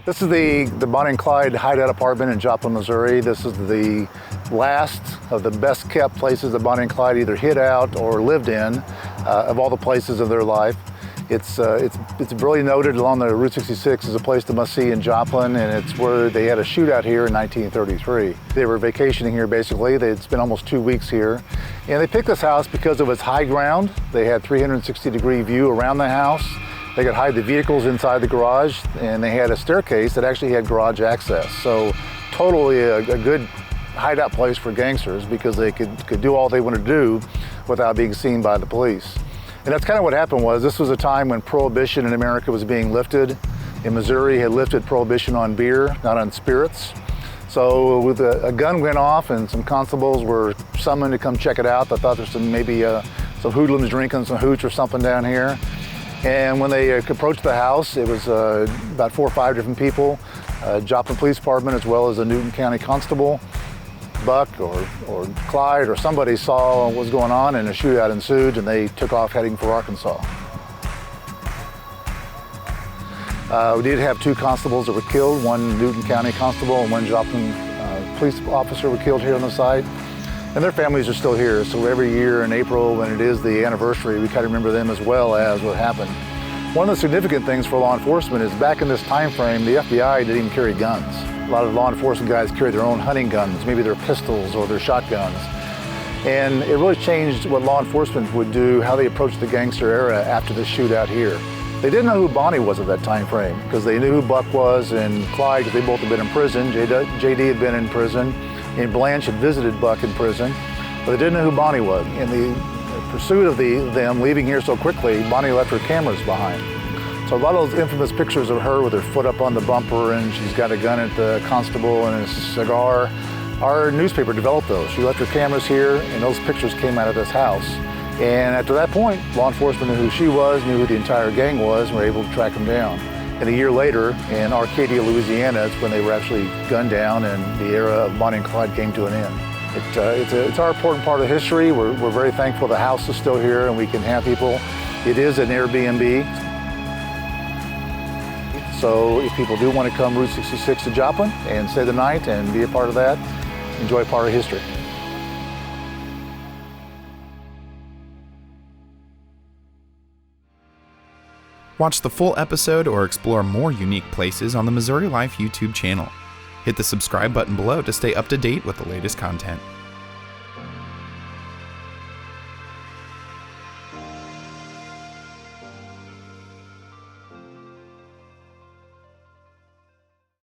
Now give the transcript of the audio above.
This is the Bonnie Clyde Hideout apartment in Joplin, Missouri. This is the last of the best kept places that Bonnie and Clyde either hid out or lived in of all the places of their life. It's really noted along the Route 66 as a place to must see in Joplin, and it's where they had a shootout here in 1933. They were vacationing here basically. They'd spent almost 2 weeks here. And they picked this house because of its high ground. They had 360-degree view around the house. They could hide the vehicles inside the garage, and they had a staircase that actually had garage access. So totally a good hideout place for gangsters because they could do all they wanted to do without being seen by the police. And that's kind of what happened. Was this was a time when prohibition in America was being lifted. In Missouri had lifted prohibition on beer, not on spirits. So with a gun went off and some constables were summoned to come check it out. They thought there's maybe some hoodlums drinking some hooch or something down here. And when they approached the house, it was about 4 or 5 different people, Joplin Police Department as well as a Newton County Constable. Buck or Clyde or somebody saw what was going on, and a shootout ensued, and they took off heading for Arkansas. We did have 2 constables that were killed, one Newton County Constable and one Joplin police officer were killed here on the site. And their families are still here, so every year in April when it is the anniversary, we kind of remember them as well as what happened. One of the significant things for law enforcement is back in this time frame, the FBI didn't even carry guns. A lot of law enforcement guys carry their own hunting guns, maybe their pistols or their shotguns. And it really changed what law enforcement would do, how they approached the gangster era after the shootout here. They didn't know who Bonnie was at that time frame because they knew who Buck was and Clyde, because they both had been in prison. JD had been in prison, and Blanche had visited Buck in prison, but they didn't know who Bonnie was. In the pursuit of them leaving here so quickly, Bonnie left her cameras behind. So a lot of those infamous pictures of her with her foot up on the bumper and she's got a gun at the constable and a cigar, our newspaper developed those. She left her cameras here and those pictures came out of this house. And after that point, law enforcement knew who she was, knew who the entire gang was, and were able to track them down. And a year later, in Arcadia, Louisiana, it's when they were actually gunned down and the era of Bonnie and Clyde came to an end. It's our important part of history. We're very thankful the house is still here and we can have people. It is an Airbnb. So if people do want to come Route 66 to Joplin and stay the night and be a part of that, enjoy part of history. Watch the full episode or explore more unique places on the Missouri Life YouTube channel. Hit the subscribe button below to stay up to date with the latest content.